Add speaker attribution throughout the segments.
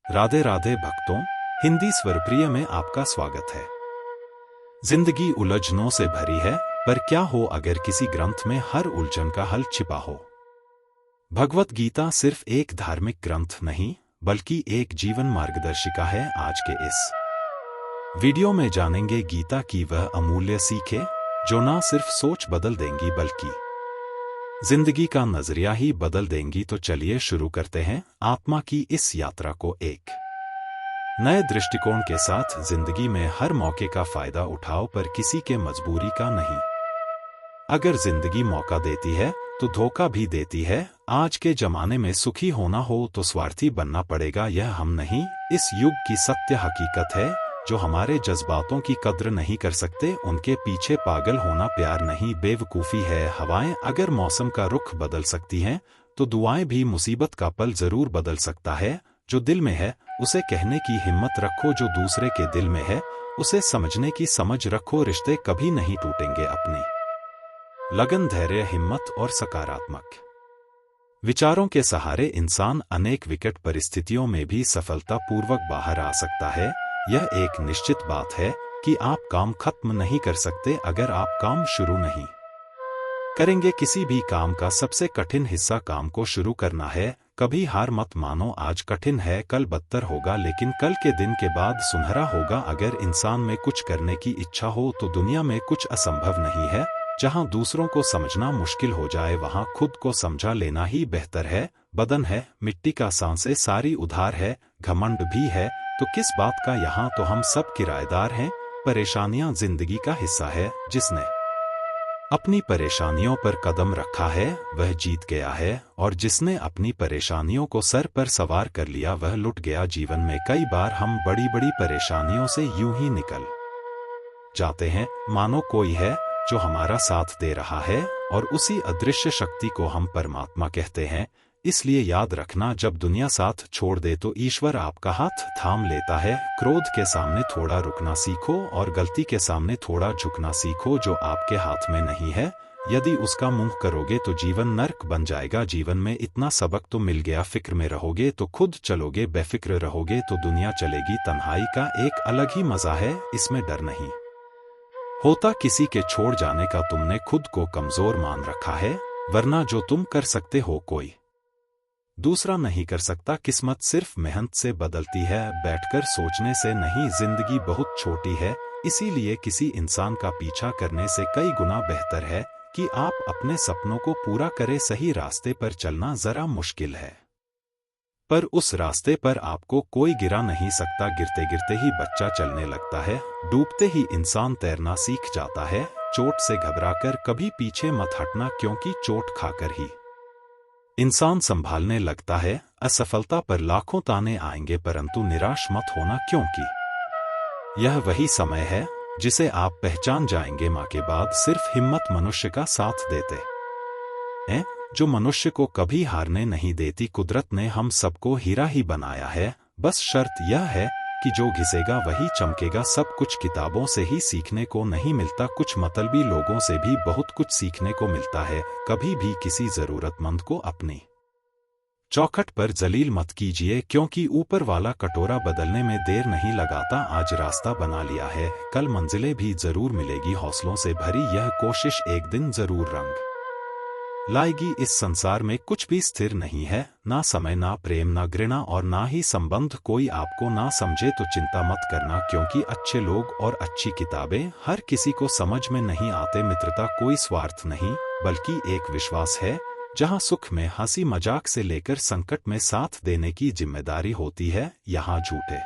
Speaker 1: राधे राधे भक्तों, हिंदी स्वरप्रिय में आपका स्वागत है। जिंदगी उलझनों से भरी है, पर क्या हो अगर किसी ग्रंथ में हर उलझन का हल छिपा हो। भगवत गीता सिर्फ एक धार्मिक ग्रंथ नहीं, बल्कि एक जीवन मार्गदर्शिका है। आज के इस वीडियो में जानेंगे गीता की वह अमूल्य सीखें जो न सिर्फ सोच बदल देंगी बल्कि जिंदगी का नजरिया ही बदल देंगी। तो चलिए शुरू करते हैं आत्मा की इस यात्रा को एक नए दृष्टिकोण के साथ। जिंदगी में हर मौके का फायदा उठाओ, पर किसी के मजबूरी का नहीं। अगर जिंदगी मौका देती है तो धोखा भी देती है। आज के जमाने में सुखी होना हो तो स्वार्थी बनना पड़ेगा, यह हम नहीं, इस युग की सत्य हकीकत है। जो हमारे जज्बातों की कद्र नहीं कर सकते, उनके पीछे पागल होना प्यार नहीं, बेवकूफ़ी है। हवाएं अगर मौसम का रुख बदल सकती हैं, तो दुआएं भी मुसीबत का पल जरूर बदल सकता है। जो दिल में है उसे कहने की हिम्मत रखो, जो दूसरे के दिल में है उसे समझने की समझ रखो। रिश्ते कभी नहीं टूटेंगे। अपनी लगन, धैर्य, हिम्मत और सकारात्मक विचारों के सहारे इंसान अनेक विकट परिस्थितियों में भी सफलतापूर्वक बाहर आ सकता है। यह एक निश्चित बात है कि आप काम खत्म नहीं कर सकते अगर आप काम शुरू नहीं करेंगे। किसी भी काम का सबसे कठिन हिस्सा काम को शुरू करना है। कभी हार मत मानो, आज कठिन है, कल बदतर होगा, लेकिन कल के दिन के बाद सुनहरा होगा। अगर इंसान में कुछ करने की इच्छा हो तो दुनिया में कुछ असंभव नहीं है। जहां दूसरों को समझना मुश्किल हो जाए, वहां खुद को समझा लेना ही बेहतर है। बदन है मिट्टी का, सांसें सारी उधार है, घमंड भी है तो किस बात का, यहाँ तो हम सब किराएदार हैं। परेशानियां जिंदगी का हिस्सा है। जिसने अपनी परेशानियों पर कदम रखा है वह जीत गया है, और जिसने अपनी परेशानियों को सर पर सवार कर लिया वह लुट गया। जीवन में कई बार हम बड़ी बड़ी परेशानियों से यूं ही निकल जाते हैं, मानो कोई है जो हमारा साथ दे रहा है, और उसी अदृश्य शक्ति को हम परमात्मा कहते हैं। इसलिए याद रखना, जब दुनिया साथ छोड़ दे तो ईश्वर आपका हाथ थाम लेता है। क्रोध के सामने थोड़ा रुकना सीखो और गलती के सामने थोड़ा झुकना सीखो। जो आपके हाथ में नहीं है, यदि उसका मुंह करोगे तो जीवन नर्क बन जाएगा। जीवन में इतना सबक तो मिल गया, फिक्र में रहोगे तो खुद चलोगे, बेफिक्र रहोगे तो दुनिया चलेगी। तन्हाई का एक अलग ही मजा है, इसमें डर नहीं होता किसी के छोड़ जाने का। तुमने खुद को कमजोर मान रखा है, वरना जो तुम कर सकते हो कोई दूसरा नहीं कर सकता। किस्मत सिर्फ मेहनत से बदलती है, बैठकर सोचने से नहीं। जिंदगी बहुत छोटी है, इसीलिए किसी इंसान का पीछा करने से कई गुना बेहतर है कि आप अपने सपनों को पूरा करें। सही रास्ते पर चलना जरा मुश्किल है, पर उस रास्ते पर आपको कोई गिरा नहीं सकता। गिरते गिरते ही बच्चा चलने लगता है, डूबते ही इंसान तैरना सीख जाता है। चोट से घबराकर कभी पीछे मत हटना, क्योंकि चोट खाकर ही इंसान संभालने लगता है। असफलता पर लाखों ताने आएंगे, परंतु निराश मत होना, क्योंकि यह वही समय है जिसे आप पहचान जाएंगे। मां के बाद सिर्फ हिम्मत मनुष्य का साथ देते हैं, जो मनुष्य को कभी हारने नहीं देती। कुदरत ने हम सबको हीरा ही बनाया है, बस शर्त यह है कि जो घिसेगा वही चमकेगा। सब कुछ किताबों से ही सीखने को नहीं मिलता, कुछ मतलबी लोगों से भी बहुत कुछ सीखने को मिलता है। कभी भी किसी जरूरतमंद को अपनी चौखट पर जलील मत कीजिए, क्योंकि ऊपर वाला कटोरा बदलने में देर नहीं लगाता। आज रास्ता बना लिया है, कल मंजिलें भी जरूर मिलेगी। हौसलों से भरी यह कोशिश एक दिन जरूर रंग लाएगी। इस संसार में कुछ भी स्थिर नहीं है, ना समय, ना प्रेम, ना घृणा और ना ही संबंध। कोई आपको ना समझे तो चिंता मत करना, क्योंकि अच्छे लोग और अच्छी किताबें हर किसी को समझ में नहीं आते। मित्रता कोई स्वार्थ नहीं, बल्कि एक विश्वास है, जहां सुख में हंसी मजाक से लेकर संकट में साथ देने की जिम्मेदारी होती है। यहाँ झूठे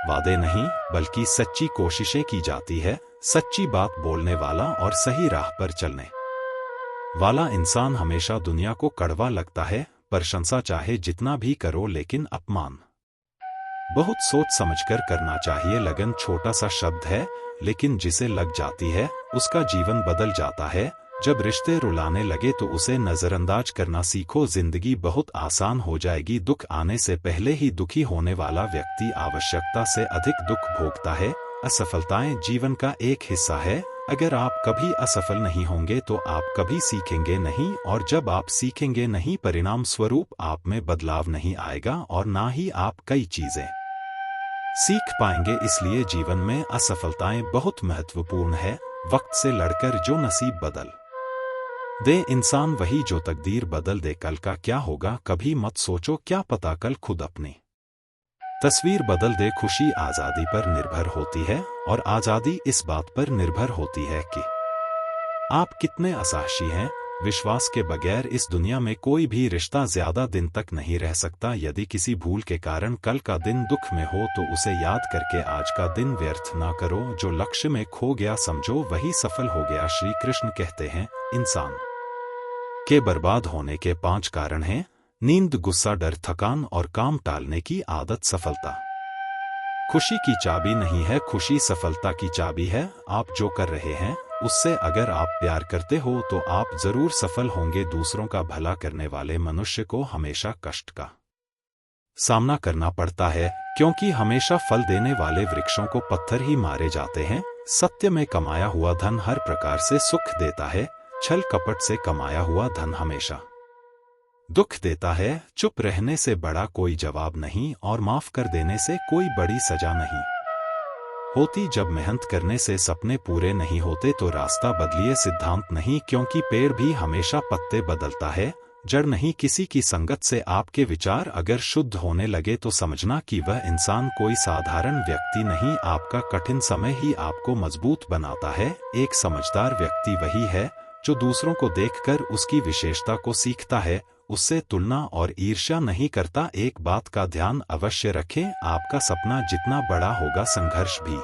Speaker 1: वादे नहीं, बल्कि सच्ची कोशिशें की जाती है। सच्ची बात बोलने वाला और सही राह पर चलने वाला इंसान हमेशा दुनिया को कड़वा लगता है। प्रशंसा चाहे जितना भी करो, लेकिन अपमान बहुत सोच समझकर करना चाहिए। लगन छोटा सा शब्द है, लेकिन जिसे लग जाती है उसका जीवन बदल जाता है। जब रिश्ते रुलाने लगे तो उसे नजरअंदाज करना सीखो, जिंदगी बहुत आसान हो जाएगी। दुख आने से पहले ही दुखी होने वाला व्यक्ति आवश्यकता से अधिक दुख भोगता है। असफलताएं जीवन का एक हिस्सा है, अगर आप कभी असफल नहीं होंगे तो आप कभी सीखेंगे नहीं, और जब आप सीखेंगे नहीं परिणाम स्वरूप आप में बदलाव नहीं आएगा और ना ही आप कई चीजें सीख पाएंगे। इसलिए जीवन में असफलताएं बहुत महत्वपूर्ण है। वक्त से लड़कर जो नसीब बदल दे इंसान वही जो तकदीर बदल दे। कल का क्या होगा कभी मत सोचो, क्या पता कल खुद अपनी तस्वीर बदल दे। खुशी आजादी पर निर्भर होती है और आजादी इस बात पर निर्भर होती है कि आप कितने असाहसी हैं। विश्वास के बगैर इस दुनिया में कोई भी रिश्ता ज्यादा दिन तक नहीं रह सकता। यदि किसी भूल के कारण कल का दिन दुख में हो तो उसे याद करके आज का दिन व्यर्थ ना करो। जो लक्ष्य में खो गया समझो वही सफल हो गया। श्री कृष्ण कहते हैं इंसान के बर्बाद होने के 5 कारण हैं: नींद, गुस्सा, डर, थकान और काम टालने की आदत। सफलता खुशी की चाबी नहीं है, खुशी सफलता की चाबी है। आप जो कर रहे हैं उससे अगर आप प्यार करते हो तो आप जरूर सफल होंगे। दूसरों का भला करने वाले मनुष्य को हमेशा कष्ट का सामना करना पड़ता है, क्योंकि हमेशा फल देने वाले वृक्षों को पत्थर ही मारे जाते हैं। सत्य में कमाया हुआ धन हर प्रकार से सुख देता है, छल कपट से कमाया हुआ धन हमेशा दुख देता है। चुप रहने से बड़ा कोई जवाब नहीं और माफ कर देने से कोई बड़ी सजा नहीं होती। जब मेहनत करने से सपने पूरे नहीं होते तो रास्ता बदलिए, सिद्धांत नहीं, क्योंकि पेड़ भी हमेशा पत्ते बदलता है, जड़ नहीं। किसी की संगत से आपके विचार अगर शुद्ध होने लगे तो समझना कि वह इंसान कोई साधारण व्यक्ति नहीं। आपका कठिन समय ही आपको मजबूत बनाता है। एक समझदार व्यक्ति वही है जो दूसरों को देखकर उसकी विशेषता को सीखता है, उससे तुलना और ईर्ष्या नहीं करता। एक बात का ध्यान अवश्य रखें, आपका सपना जितना बड़ा होगा संघर्ष भी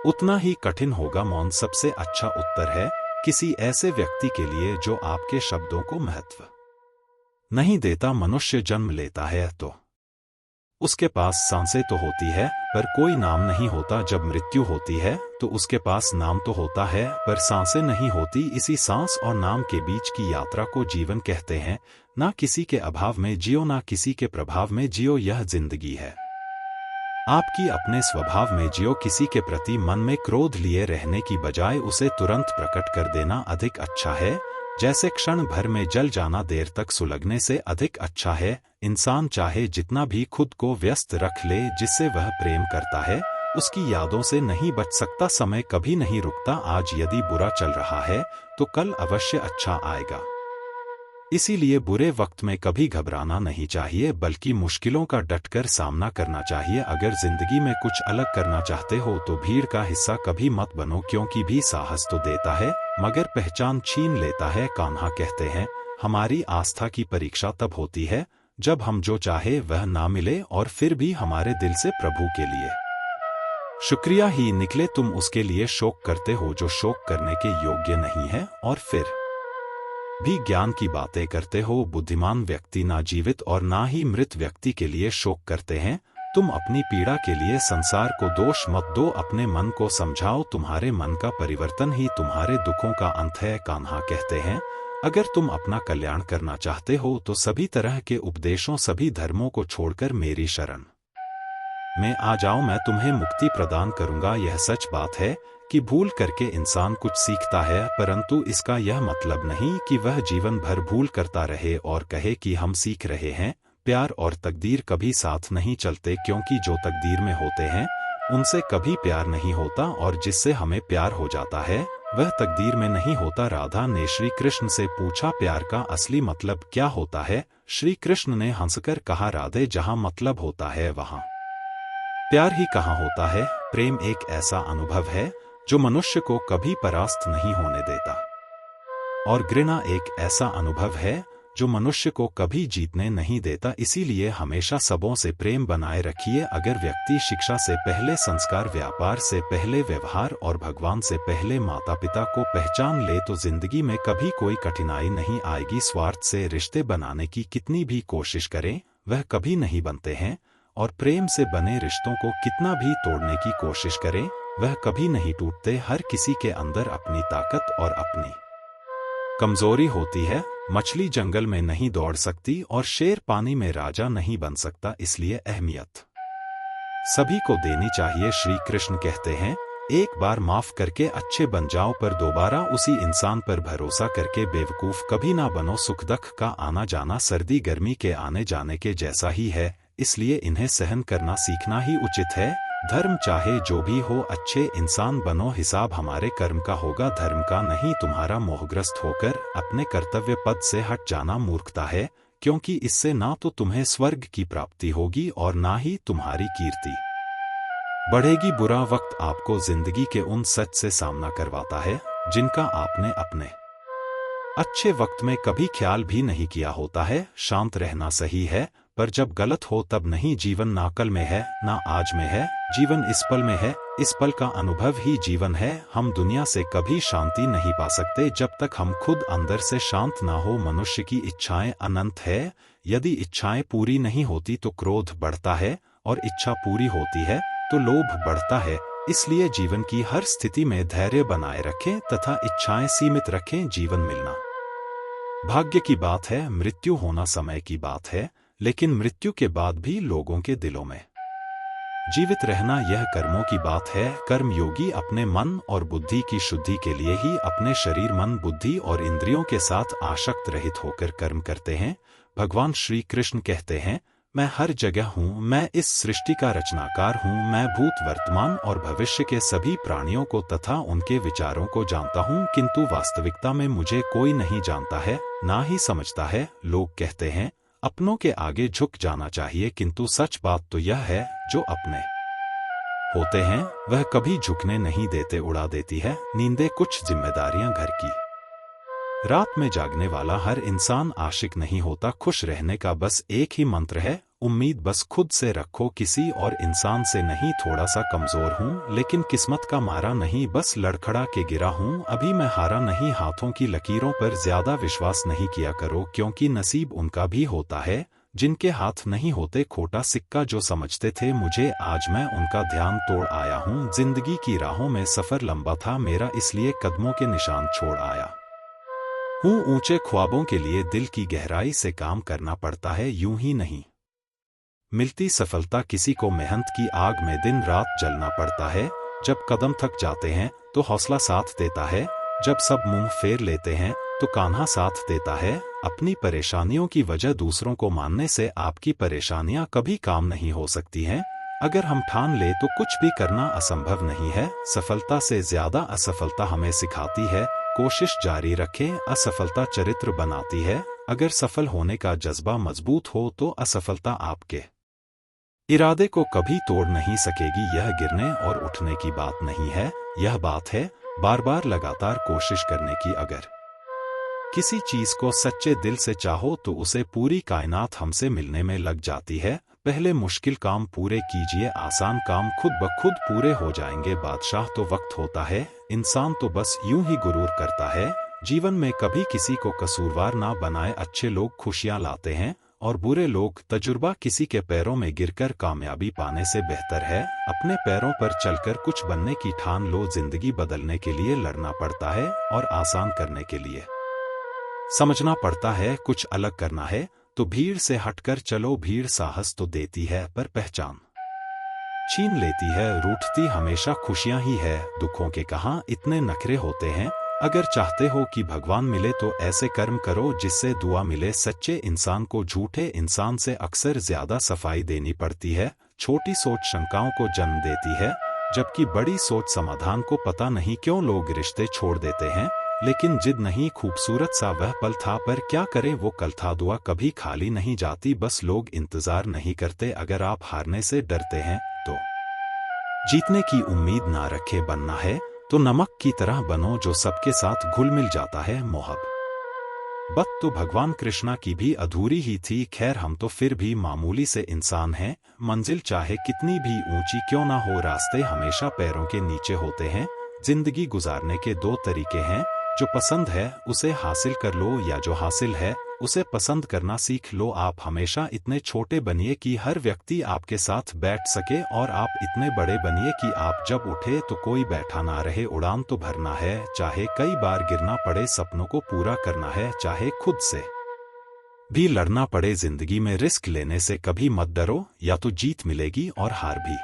Speaker 1: उतना ही कठिन होगा। मौन सबसे अच्छा उत्तर है किसी ऐसे व्यक्ति के लिए जो आपके शब्दों को महत्व नहीं देता। मनुष्य जन्म लेता है तो उसके पास सांसें तो होती है पर कोई नाम नहीं होता। जब मृत्यु होती है तो उसके पास नाम तो होता है पर सांसें नहीं होती। इसी सांस और नाम के बीच की यात्रा को जीवन कहते हैं। ना किसी के अभाव में जियो, ना किसी के प्रभाव में जियो, यह जिंदगी है आपकी। अपने स्वभाव में जियो, किसी के प्रति मन में क्रोध लिए रहने की बजाय उसे तुरंत प्रकट कर देना अधिक अच्छा है। जैसे क्षण भर में जल जाना देर तक सुलगने से अधिक अच्छा है। इंसान चाहे जितना भी खुद को व्यस्त रख ले, जिससे वह प्रेम करता है उसकी यादों से नहीं बच सकता। समय कभी नहीं रुकता, आज यदि बुरा चल रहा है तो कल अवश्य अच्छा आएगा। इसीलिए बुरे वक्त में कभी घबराना नहीं चाहिए, बल्कि मुश्किलों का डटकर सामना करना चाहिए। अगर जिंदगी में कुछ अलग करना चाहते हो तो भीड़ का हिस्सा कभी मत बनो, क्योंकि भी साहस तो देता है मगर पहचान छीन लेता है। कान्हा कहते हैं हमारी आस्था की परीक्षा तब होती है जब हम जो चाहे वह ना मिले और फिर भी हमारे दिल से प्रभु के लिए शुक्रिया ही निकले। तुम उसके लिए शोक करते हो जो शोक करने के योग्य नहीं है और फिर भी ज्ञान की बातें करते हो। बुद्धिमान व्यक्ति ना जीवित और ना ही मृत व्यक्ति के लिए शोक करते हैं। तुम अपनी पीड़ा के लिए संसार को दोष मत दो, अपने मन को समझाओ। तुम्हारे मन का परिवर्तन ही तुम्हारे दुखों का अंत है। कान्हा कहते हैं अगर तुम अपना कल्याण करना चाहते हो तो सभी तरह के उपदेशों, सभी धर्मों को छोड़कर मेरी शरण में आ जाओ, मैं तुम्हें मुक्ति प्रदान करूंगा। यह सच बात है कि भूल करके इंसान कुछ सीखता है, परंतु इसका यह मतलब नहीं कि वह जीवन भर भूल करता रहे और कहे कि हम सीख रहे हैं। प्यार और तकदीर कभी साथ नहीं चलते, क्योंकि जो तकदीर में होते हैं उनसे कभी प्यार नहीं होता और जिससे हमें प्यार हो जाता है वह तकदीर में नहीं होता। राधा ने श्री कृष्ण से पूछा प्यार का असली मतलब क्या होता है? श्री कृष्ण ने हंसकर कहा राधे, जहां मतलब होता है वहां प्यार ही कहाँ होता है। प्रेम एक ऐसा अनुभव है जो मनुष्य को कभी परास्त नहीं होने देता, और घृणा एक ऐसा अनुभव है जो मनुष्य को कभी जीतने नहीं देता। इसीलिए हमेशा सबों से प्रेम बनाए रखिए। अगर व्यक्ति शिक्षा से पहले संस्कार, व्यापार से पहले व्यवहार और भगवान से पहले माता पिता को पहचान ले तो जिंदगी में कभी कोई कठिनाई नहीं आएगी। स्वार्थ से रिश्ते बनाने की कितनी भी कोशिश करें वह कभी नहीं बनते हैं, और प्रेम से बने रिश्तों को कितना भी तोड़ने की कोशिश करें वह कभी नहीं टूटते। हर किसी के अंदर अपनी ताकत और अपनी कमजोरी होती है। मछली जंगल में नहीं दौड़ सकती और शेर पानी में राजा नहीं बन सकता, इसलिए अहमियत सभी को देनी चाहिए। श्री कृष्ण कहते हैं एक बार माफ करके अच्छे बन जाओ, पर दोबारा उसी इंसान पर भरोसा करके बेवकूफ कभी ना बनो। सुख दुख का आना जाना सर्दी गर्मी के आने जाने के जैसा ही है, इसलिए इन्हें सहन करना सीखना ही उचित है। धर्म चाहे जो भी हो, अच्छे इंसान बनो, हिसाब हमारे कर्म का होगा, धर्म का नहीं। तुम्हारा मोहग्रस्त होकर अपने कर्तव्य पद से हट जाना मूर्खता है, क्योंकि इससे ना तो तुम्हें स्वर्ग की प्राप्ति होगी और ना ही तुम्हारी कीर्ति बढ़ेगी। बुरा वक्त आपको जिंदगी के उन सच से सामना करवाता है जिनका आपने अपने अच्छे वक्त में कभी ख्याल भी नहीं किया होता है। शांत रहना सही है, पर जब गलत हो तब नहीं। जीवन ना कल में है ना आज में है, जीवन इस पल में है, इस पल का अनुभव ही जीवन है। हम दुनिया से कभी शांति नहीं पा सकते जब तक हम खुद अंदर से शांत ना हो। मनुष्य की इच्छाएं अनंत है, यदि इच्छाएं पूरी नहीं होती तो क्रोध बढ़ता है, और इच्छा पूरी होती है तो लोभ बढ़ता है। इसलिए जीवन की हर स्थिति में धैर्य बनाए रखें तथा इच्छाएं सीमित रखें। जीवन मिलना भाग्य की बात है, मृत्यु होना समय की बात है, लेकिन मृत्यु के बाद भी लोगों के दिलों में जीवित रहना यह कर्मों की बात है। कर्मयोगी अपने मन और बुद्धि की शुद्धि के लिए ही अपने शरीर मन बुद्धि और इंद्रियों के साथ आसक्त रहित होकर कर्म करते हैं। भगवान श्री कृष्ण कहते हैं, मैं हर जगह हूँ, मैं इस सृष्टि का रचनाकार हूँ, मैं भूत वर्तमान और भविष्य के सभी प्राणियों को तथा उनके विचारों को जानता हूँ, किंतु वास्तविकता में मुझे कोई नहीं जानता है ना ही समझता है। लोग कहते हैं अपनों के आगे झुक जाना चाहिए, किंतु सच बात तो यह है जो अपने होते हैं वह कभी झुकने नहीं देते, उड़ा देती है नींदें कुछ जिम्मेदारियां घर की। रात में जागने वाला हर इंसान आशिक नहीं होता। खुश रहने का बस एक ही मंत्र है, उम्मीद बस खुद से रखो, किसी और इंसान से नहीं। थोड़ा सा कमजोर हूँ लेकिन किस्मत का मारा नहीं, बस लड़खड़ा के गिरा हूँ, अभी मैं हारा नहीं। हाथों की लकीरों पर ज्यादा विश्वास नहीं किया करो, क्योंकि नसीब उनका भी होता है जिनके हाथ नहीं होते। खोटा सिक्का जो समझते थे मुझे, आज मैं उनका ध्यान तोड़ आया हूँ। जिंदगी की राहों में सफर लंबा था मेरा, इसलिए कदमों के निशान छोड़ आया हूँ। ऊंचे ख्वाबों के लिए दिल की गहराई से काम करना पड़ता है, यूं ही नहीं मिलती सफलता किसी को। मेहनत की आग में दिन रात जलना पड़ता है। जब कदम थक जाते हैं तो हौसला साथ देता है, जब सब मुंह फेर लेते हैं तो कान्हा साथ देता है। अपनी परेशानियों की वजह दूसरों को मानने से आपकी परेशानियां कभी काम नहीं हो सकती हैं। अगर हम ठान ले तो कुछ भी करना असंभव नहीं है। सफलता से ज्यादा असफलता हमें सिखाती है, कोशिश जारी रखें, असफलता चरित्र बनाती है। अगर सफल होने का जज्बा मजबूत हो तो असफलता आपके इरादे को कभी तोड़ नहीं सकेगी। यह गिरने और उठने की बात नहीं है, यह बात है बार बार लगातार कोशिश करने की। अगर किसी चीज को सच्चे दिल से चाहो तो उसे पूरी कायनात हमसे मिलने में लग जाती है। पहले मुश्किल काम पूरे कीजिए, आसान काम खुद ब खुद पूरे हो जाएंगे। बादशाह तो वक्त होता है, इंसान तो बस यूं ही गुरूर करता है। जीवन में कभी किसी को कसूरवार ना बनाए, अच्छे लोग खुशियां लाते हैं और बुरे लोग तजुर्बा। किसी के पैरों में गिरकर कामयाबी पाने से बेहतर है अपने पैरों पर चलकर कुछ बनने की ठान लो। जिंदगी बदलने के लिए लड़ना पड़ता है और आसान करने के लिए समझना पड़ता है। कुछ अलग करना है तो भीड़ से हटकर चलो, भीड़ साहस तो देती है पर पहचान छीन लेती है। रूठती हमेशा खुशियां ही है, दुखों के कहां इतने नखरे होते हैं। अगर चाहते हो कि भगवान मिले तो ऐसे कर्म करो जिससे दुआ मिले। सच्चे इंसान को झूठे इंसान से अक्सर ज्यादा सफाई देनी पड़ती है। छोटी सोच शंकाओं को जन्म देती है, जबकि बड़ी सोच समाधान को। पता नहीं क्यों लोग रिश्ते छोड़ देते हैं, लेकिन जिद नहीं। खूबसूरत सा वह पल था पर क्या करे वो कल था। दुआ कभी खाली नहीं जाती, बस लोग इंतजार नहीं करते। अगर आप हारने से डरते हैं तो जीतने की उम्मीद ना रखे। बनना है तो नमक की तरह बनो जो सबके साथ घुल मिल जाता है। मोहब्बत तो भगवान कृष्णा की भी अधूरी ही थी। खैर हम तो फिर भी मामूली से इंसान हैं। मंजिल चाहे कितनी भी ऊंची क्यों ना हो, रास्ते हमेशा पैरों के नीचे होते हैं। जिंदगी गुजारने के दो तरीके हैं, जो पसंद है उसे हासिल कर लो या जो हासिल है उसे पसंद करना सीख लो। आप हमेशा इतने छोटे बनिए कि हर व्यक्ति आपके साथ बैठ सके, और आप इतने बड़े बनिए कि आप जब उठे तो कोई बैठा ना रहे। उड़ान तो भरना है, चाहे कई बार गिरना पड़े। सपनों को पूरा करना है, चाहे खुद से भी लड़ना पड़े। जिंदगी में रिस्क लेने से कभी मत डरो, या तो जीत मिलेगी और हार भी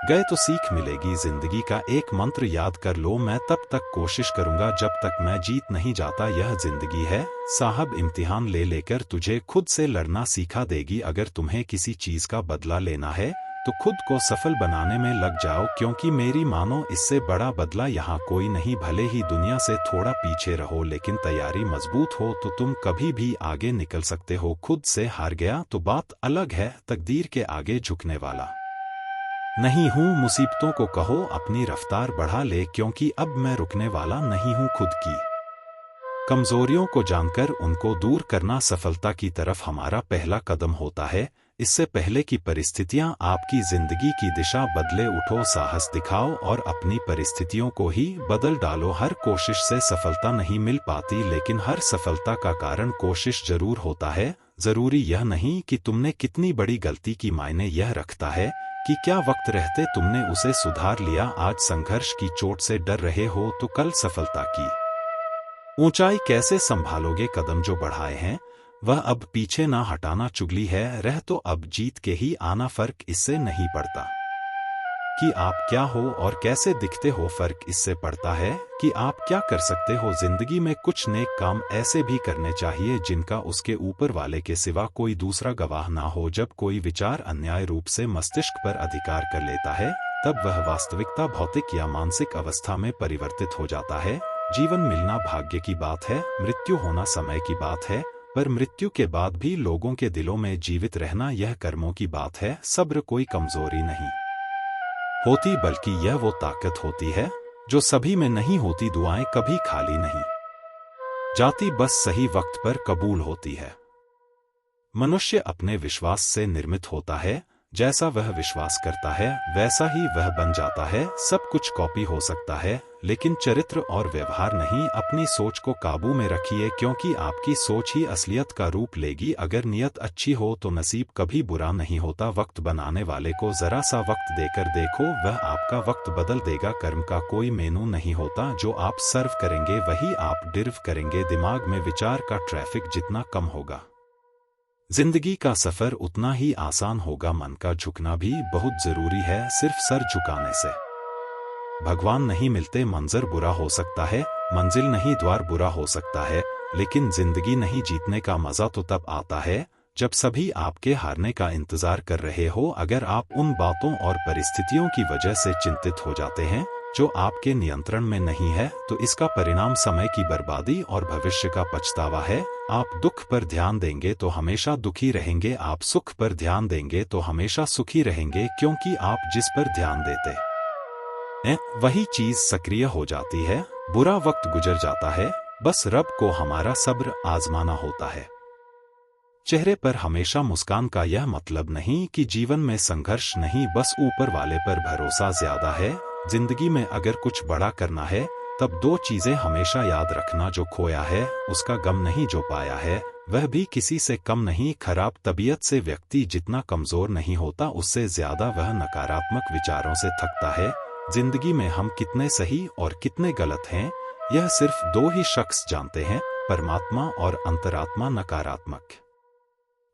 Speaker 1: गए तो सीख मिलेगी। जिंदगी का एक मंत्र याद कर लो, मैं तब तक कोशिश करूंगा जब तक मैं जीत नहीं जाता। यह जिंदगी है साहब, इम्तिहान ले लेकर तुझे खुद से लड़ना सिखा देगी। अगर तुम्हें किसी चीज का बदला लेना है तो खुद को सफल बनाने में लग जाओ, क्योंकि मेरी मानो इससे बड़ा बदला यहाँ कोई नहीं। भले ही दुनिया से थोड़ा पीछे रहो, लेकिन तैयारी मजबूत हो तो तुम कभी भी आगे निकल सकते हो। खुद से हार गया तो बात अलग है, तकदीर के आगे झुकने वाला नहीं हूं। मुसीबतों को कहो अपनी रफ्तार बढ़ा ले, क्योंकि अब मैं रुकने वाला नहीं हूं। खुद की कमजोरियों को जानकर उनको दूर करना सफलता की तरफ हमारा पहला कदम होता है। इससे पहले कि परिस्थितियां आपकी जिंदगी की दिशा बदले, उठो, साहस दिखाओ और अपनी परिस्थितियों को ही बदल डालो। हर कोशिश से सफलता नहीं मिल पाती, लेकिन हर सफलता का कारण कोशिश जरूर होता है। जरूरी यह नहीं कि तुमने कितनी बड़ी गलती की, मायने यह रखता है कि क्या वक्त रहते तुमने उसे सुधार लिया। आज संघर्ष की चोट से डर रहे हो तो कल सफलता की ऊंचाई कैसे संभालोगे। कदम जो बढ़ाए हैं वह अब पीछे ना हटाना। चुगली है रह तो अब जीत के ही आना। फर्क इससे नहीं पड़ता कि आप क्या हो और कैसे दिखते हो, फर्क इससे पड़ता है कि आप क्या कर सकते हो। जिंदगी में कुछ नेक काम ऐसे भी करने चाहिए जिनका उसके ऊपर वाले के सिवा कोई दूसरा गवाह ना हो। जब कोई विचार अन्याय रूप से मस्तिष्क पर अधिकार कर लेता है, तब वह वास्तविकता भौतिक या मानसिक अवस्था में परिवर्तित हो जाता है। जीवन मिलना भाग्य की बात है, मृत्यु होना समय की बात है, पर मृत्यु के बाद भी लोगों के दिलों में जीवित रहना यह कर्मों की बात है। सब्र कोई कमजोरी नहीं होती, बल्कि यह वो ताकत होती है जो सभी में नहीं होती। दुआएं कभी खाली नहीं जाती, बस सही वक्त पर कबूल होती है। मनुष्य अपने विश्वास से निर्मित होता है, जैसा वह विश्वास करता है वैसा ही वह बन जाता है। सब कुछ कॉपी हो सकता है, लेकिन चरित्र और व्यवहार नहीं। अपनी सोच को काबू में रखिए, क्योंकि आपकी सोच ही असलियत का रूप लेगी। अगर नियत अच्छी हो तो नसीब कभी बुरा नहीं होता। वक्त बनाने वाले को जरा सा वक्त देकर देखो, वह आपका वक्त बदल देगा। कर्म का कोई मेनू नहीं होता, जो आप सर्व करेंगे वही आप डिर्व करेंगे। दिमाग में विचार का ट्रैफिक जितना कम होगा, जिंदगी का सफर उतना ही आसान होगा। मन का झुकना भी बहुत जरूरी है, सिर्फ सर झुकाने से भगवान नहीं मिलते। मंजर बुरा हो सकता है, मंजिल नहीं द्वार बुरा हो सकता है, लेकिन जिंदगी नहीं जीतने का मजा तो तब आता है जब सभी आपके हारने का इंतजार कर रहे हो। अगर आप उन बातों और परिस्थितियों की वजह से चिंतित हो जाते हैं जो आपके नियंत्रण में नहीं है, तो इसका परिणाम समय की बर्बादी और भविष्य का पछतावा है। आप दुख पर ध्यान देंगे तो हमेशा दुखी रहेंगे, आप सुख पर ध्यान देंगे तो हमेशा सुखी रहेंगे, क्योंकि आप जिस पर ध्यान देते हैं वही चीज सक्रिय हो जाती है। बुरा वक्त गुजर जाता है, बस रब को हमारा सब्र आजमाना होता है। चेहरे पर हमेशा मुस्कान का यह मतलब नहीं कि जीवन में संघर्ष नहीं, बस ऊपर वाले पर भरोसा ज्यादा है। जिंदगी में अगर कुछ बड़ा करना है तब दो चीजें हमेशा याद रखना, जो खोया है उसका गम नहीं, जो पाया है वह भी किसी से कम नहीं। खराब तबीयत से व्यक्ति जितना कमजोर नहीं होता, उससे ज्यादा वह नकारात्मक विचारों से थकता है। जिंदगी में हम कितने सही और कितने गलत हैं यह सिर्फ दो ही शख्स जानते हैं, परमात्मा और अंतरात्मा। नकारात्मक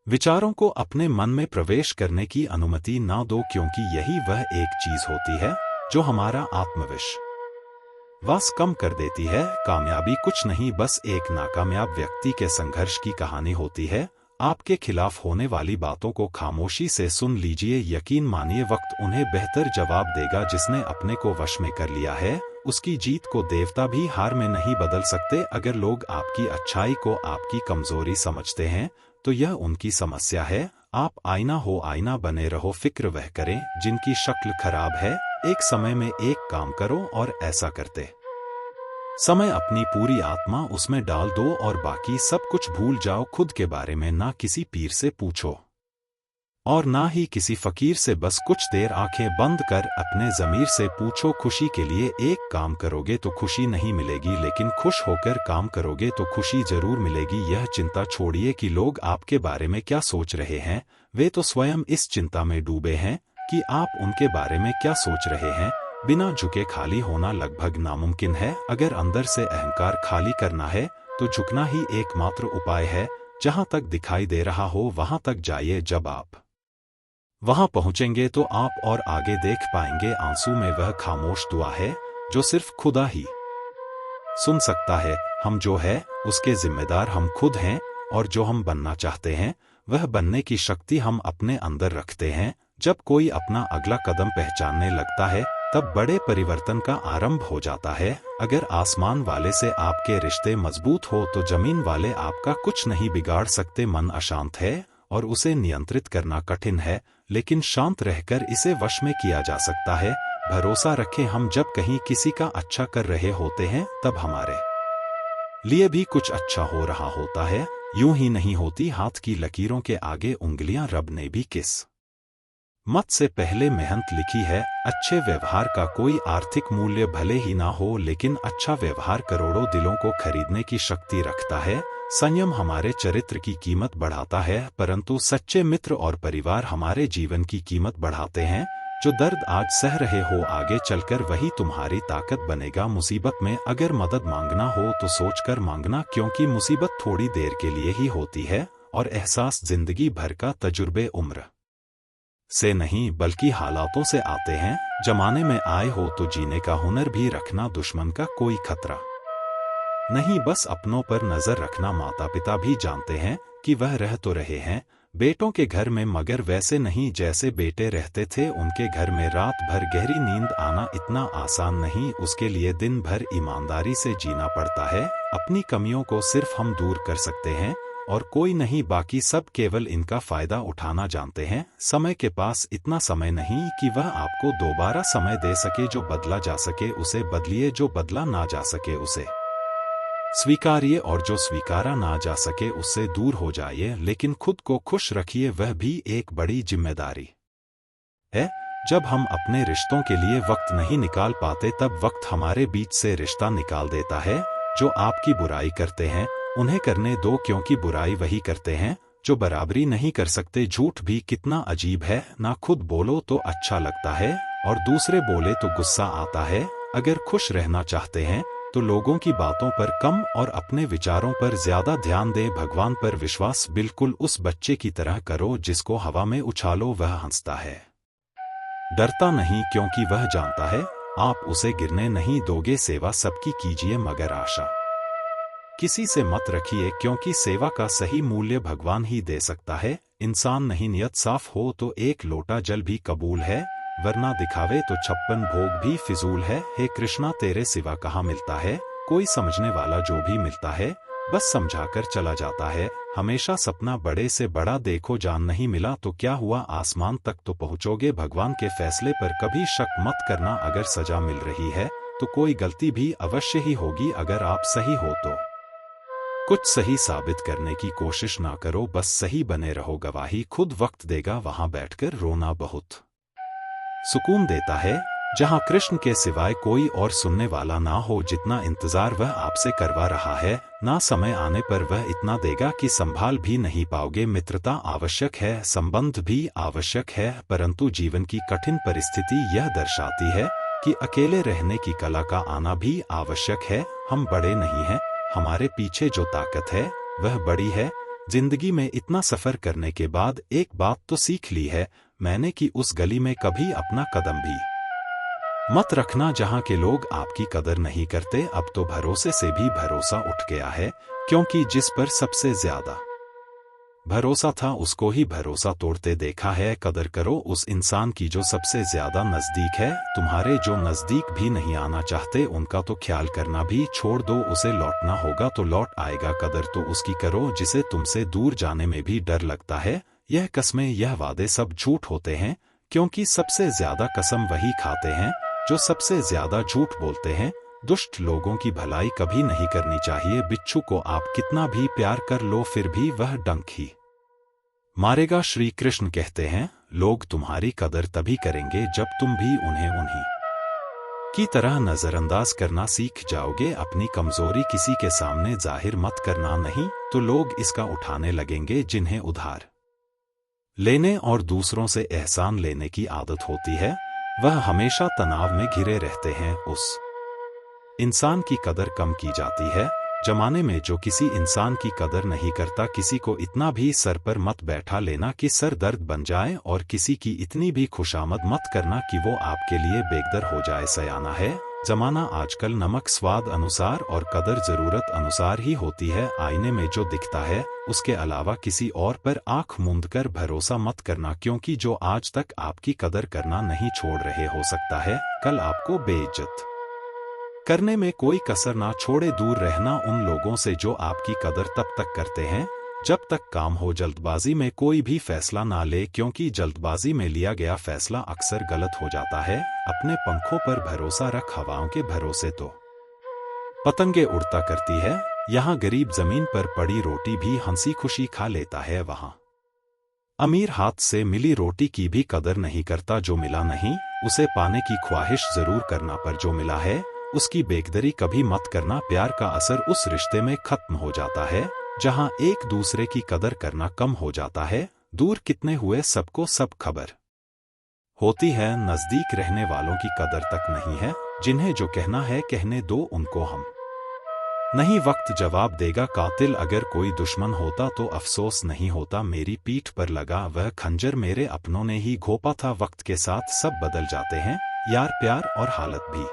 Speaker 1: विचारों को अपने मन में प्रवेश करने की अनुमति ना दो, क्योंकि यही वह एक चीज होती है जो हमारा आत्मविश्वास कम कर देती है। कामयाबी कुछ नहीं, बस एक नाकामयाब व्यक्ति के संघर्ष की कहानी होती है। आपके खिलाफ होने वाली बातों को खामोशी से सुन लीजिए, यकीन मानिए वक्त उन्हें बेहतर जवाब देगा। जिसने अपने को वश में कर लिया है उसकी जीत को देवता भी हार में नहीं बदल सकते। अगर लोग आपकी अच्छाई को आपकी कमजोरी समझते हैं तो यह उनकी समस्या है। आप आईना हो, आईना बने रहो। फिक्र वह करें जिनकी शक्ल खराब है। एक समय में एक काम करो और ऐसा करते समय अपनी पूरी आत्मा उसमें डाल दो और बाकी सब कुछ भूल जाओ। खुद के बारे में ना किसी पीर से पूछो और ना ही किसी फकीर से। बस कुछ देर आंखें बंद कर अपने ज़मीर से पूछो, खुशी के लिए एक काम करोगे तो खुशी नहीं मिलेगी, लेकिन खुश होकर काम करोगे तो खुशी जरूर मिलेगी। यह चिंता छोड़िए कि लोग आपके बारे में क्या सोच रहे हैं, वे तो स्वयं इस चिंता में डूबे हैं कि आप उनके बारे में क्या सोच रहे हैं। बिना झुके खाली होना लगभग नामुमकिन है। अगर अंदर से अहंकार खाली करना है तो झुकना ही एकमात्र उपाय है। जहां तक दिखाई दे रहा हो वहां तक जाइए। जब आप वहां पहुंचेंगे तो आप और आगे देख पाएंगे आंसू में वह खामोश दुआ है जो सिर्फ खुदा ही सुन सकता है। हम जो है उसके जिम्मेदार हम खुद हैं, और जो हम बनना चाहते हैं वह बनने की शक्ति हम अपने अंदर रखते हैं। जब कोई अपना अगला कदम पहचानने लगता है तब बड़े परिवर्तन का आरंभ हो जाता है। अगर आसमान वाले से आपके रिश्ते मजबूत हो तो जमीन वाले आपका कुछ नहीं बिगाड़ सकते। मन अशांत है और उसे नियंत्रित करना कठिन है, लेकिन शांत रहकर इसे वश में किया जा सकता है। भरोसा रखें, हम जब कहीं किसी का अच्छा कर रहे होते हैं तब हमारे लिए भी कुछ अच्छा हो रहा होता है। यूं ही नहीं होती हाथ की लकीरों के आगे उंगलियां। रब ने भी किस मत से पहले मेहनत लिखी है। अच्छे व्यवहार का कोई आर्थिक मूल्य भले ही ना हो, लेकिन अच्छा व्यवहार करोड़ों दिलों को खरीदने की शक्ति रखता है। संयम हमारे चरित्र की कीमत बढ़ाता है, परंतु सच्चे मित्र और परिवार हमारे जीवन की कीमत बढ़ाते हैं। जो दर्द आज सह रहे हो आगे चलकर वही तुम्हारी ताकत बनेगा। मुसीबत में अगर मदद मांगना हो तो सोचकर मांगना, क्योंकि मुसीबत थोड़ी देर के लिए ही होती है और एहसास जिंदगी भर का। तजुर्बे उम्र से नहीं बल्कि हालातों से आते हैं। जमाने में आए हो तो जीने का हुनर भी रखना। दुश्मन का कोई खतरा नहीं, बस अपनों पर नजर रखना। माता पिता भी जानते हैं कि वह रह तो रहे हैं बेटों के घर में, मगर वैसे नहीं जैसे बेटे रहते थे उनके घर में। रात भर गहरी नींद आना इतना आसान नहीं, उसके लिए दिन भर ईमानदारी से जीना पड़ता है। अपनी कमियों को सिर्फ हम दूर कर सकते हैं और कोई नहीं, बाकी सब केवल इनका फायदा उठाना जानते हैं। समय के पास इतना समय नहीं कि वह आपको दोबारा समय दे सके। जो बदला जा सके उसे बदलिए, जो बदला ना जा सके उसे स्वीकारिए, और जो स्वीकारा ना जा सके उससे दूर हो जाइए। लेकिन खुद को खुश रखिए, वह भी एक बड़ी जिम्मेदारी है। जब हम अपने रिश्तों के लिए वक्त नहीं निकाल पाते तब वक्त हमारे बीच से रिश्ता निकाल देता है। जो आपकी बुराई करते हैं उन्हें करने दो, क्योंकि बुराई वही करते हैं जो बराबरी नहीं कर सकते। झूठ भी कितना अजीब है, ना खुद बोलो तो अच्छा लगता है और दूसरे बोले तो गुस्सा आता है। अगर खुश रहना चाहते हैं तो लोगों की बातों पर कम और अपने विचारों पर ज्यादा ध्यान दें। भगवान पर विश्वास बिल्कुल उस बच्चे की तरह करो जिसको हवा में उछालो वह हंसता है, डरता नहीं, क्योंकि वह जानता है आप उसे गिरने नहीं दोगे। सेवा सबकी कीजिए मगर आशा किसी से मत रखिए, क्योंकि सेवा का सही मूल्य भगवान ही दे सकता है। इंसान नहीं, नियत साफ हो तो एक लोटा जल भी कबूल है, वरना दिखावे तो 56 भोग भी फिजूल है। हे कृष्णा तेरे सिवा कहाँ मिलता है कोई समझने वाला, जो भी मिलता है बस समझाकर चला जाता है। हमेशा सपना बड़े से बड़ा देखो, जान नहीं मिला तो क्या हुआ, आसमान तक तो पहुंचोगे। भगवान के फैसले पर कभी शक मत करना, अगर सजा मिल रही है तो कोई गलती भी अवश्य ही होगी। अगर आप सही हो तो कुछ सही साबित करने की कोशिश ना करो, बस सही बने रहो। गवाही खुद वक्त देगा, वहां बैठकर रोना बहुत सुकून देता है। जहां कृष्ण के सिवाय कोई और सुनने वाला ना हो, जितना इंतजार वह आपसे करवा रहा है ना समय आने पर वह इतना देगा कि संभाल भी नहीं पाओगे। मित्रता आवश्यक है, संबंध भी आवश्यक है, परंतु जीवन की कठिन परिस्थिति यह दर्शाती है कि अकेले रहने की कला का आना भी आवश्यक है। हम बड़े नहीं हैं, हमारे पीछे जो ताकत है वह बड़ी है। जिंदगी में इतना सफर करने के बाद एक बात तो सीख ली है मैंने कि उस गली में कभी अपना कदम भी मत रखना जहां के लोग आपकी कदर नहीं करते। अब तो भरोसे से भी भरोसा उठ गया है, क्योंकि जिस पर सबसे ज्यादा भरोसा था उसको ही भरोसा तोड़ते देखा है। कदर करो उस इंसान की जो सबसे ज्यादा नजदीक है। तुम्हारे जो नजदीक भी नहीं आना चाहते उनका तो ख्याल करना भी छोड़ दो, उसे लौटना होगा तो लौट आएगा। कदर तो उसकी करो जिसे तुमसे दूर जाने में भी डर लगता है। यह कस्में यह वादे सब झूठ होते हैं, क्योंकि सबसे ज्यादा कसम वही खाते हैं जो सबसे ज्यादा झूठ बोलते हैं। दुष्ट लोगों की भलाई कभी नहीं करनी चाहिए। बिच्छू को आप कितना भी प्यार कर लो फिर भी वह डंक ही मारेगा। श्री कृष्ण कहते हैं लोग तुम्हारी कदर तभी करेंगे जब तुम भी उन्हें उन्हीं की तरह नजरअंदाज करना सीख जाओगे। अपनी कमजोरी किसी के सामने जाहिर मत करना, नहीं तो लोग इसका उठाने लगेंगे। जिन्हें उधार लेने और दूसरों से एहसान लेने की आदत होती है वह हमेशा तनाव में घिरे रहते हैं। उस इंसान की कदर कम की जाती है जमाने में जो किसी इंसान की कदर नहीं करता, किसी को इतना भी सर पर मत बैठा लेना कि सर दर्द बन जाए, और किसी की इतनी भी खुशामद मत करना कि वो आपके लिए बेकदर हो जाए। सयाना है जमाना आजकल, नमक स्वाद अनुसार और कदर जरूरत अनुसार ही होती है। आईने में जो दिखता है उसके अलावा किसी और पर आंख मूंद कर भरोसा मत करना, क्योंकि जो आज तक आपकी कदर करना नहीं छोड़ रहे, हो सकता है कल आपको बेइज्जत करने में कोई कसर ना छोड़े। दूर रहना उन लोगों से जो आपकी कदर तब तक करते हैं जब तक काम हो। जल्दबाजी में कोई भी फैसला ना ले, क्योंकि जल्दबाजी में लिया गया फैसला अक्सर गलत हो जाता है। अपने पंखों पर भरोसा रख, हवाओं के भरोसे तो पतंगे उड़ता करती है। यहाँ गरीब जमीन पर पड़ी रोटी भी हंसी खुशी खा लेता है, वहाँ अमीर हाथ से मिली रोटी की भी कदर नहीं करता। जो मिला नहीं उसे पाने की ख्वाहिश जरूर करना, पर जो मिला है उसकी बेकदरी कभी मत करना। प्यार का असर उस रिश्ते में खत्म हो जाता है जहां एक दूसरे की कदर करना कम हो जाता है। दूर कितने हुए सबको सब खबर होती है, नजदीक रहने वालों की कदर तक नहीं है। जिन्हें जो कहना है कहने दो उनको, हम नहीं वक्त जवाब देगा। कातिल अगर कोई दुश्मन होता तो अफसोस नहीं होता। मेरी पीठ पर लगा वह खंजर मेरे अपनों ने ही घोंपा था। वक्त के साथ सब बदल जाते हैं यार, प्यार और हालत भी।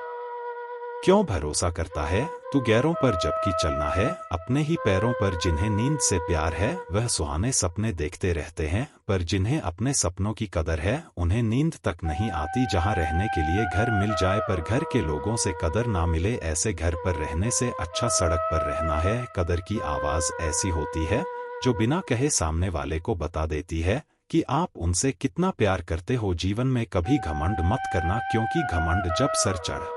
Speaker 1: क्यों भरोसा करता है तू गैरों पर जबकि चलना है अपने ही पैरों पर। जिन्हें नींद से प्यार है वह सुहाने सपने देखते रहते हैं, पर जिन्हें अपने सपनों की कदर है उन्हें नींद तक नहीं आती। जहां रहने के लिए घर मिल जाए पर घर के लोगों से कदर ना मिले, ऐसे घर पर रहने से अच्छा सड़क पर रहना है। कदर की आवाज ऐसी होती है जो बिना कहे सामने वाले को बता देती है कि आप उनसे कितना प्यार करते हो। जीवन में कभी घमंड मत करना, क्योंकि घमंड जब सर चढ़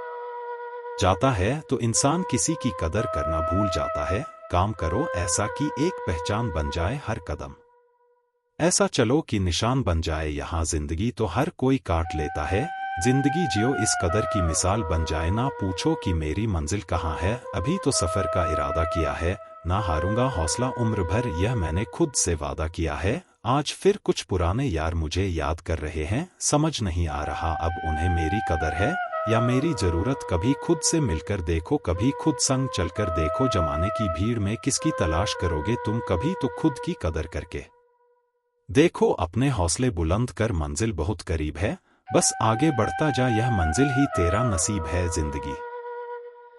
Speaker 1: जाता है तो इंसान किसी की कदर करना भूल जाता है। काम करो ऐसा कि एक पहचान बन जाए हर कदम, ऐसा चलो कि निशान बन जाए। यहाँ जिंदगी तो हर कोई काट लेता है, जिंदगी जियो इस कदर की मिसाल बन जाए। ना पूछो कि मेरी मंजिल कहाँ है, अभी तो सफर का इरादा किया है। ना हारूंगा हौसला उम्र भर, यह मैंने खुद से वादा किया है। आज फिर कुछ पुराने यार मुझे याद कर रहे हैं, समझ नहीं आ रहा अब उन्हें मेरी कदर है या मेरी जरूरत। कभी खुद से मिलकर देखो, कभी खुद संग चलकर देखो। जमाने की भीड़ में किसकी तलाश करोगे तुम, कभी तो खुद की कदर करके देखो। अपने हौसले बुलंद कर, मंजिल बहुत करीब है, बस आगे बढ़ता जा, यह मंजिल ही तेरा नसीब है। जिंदगी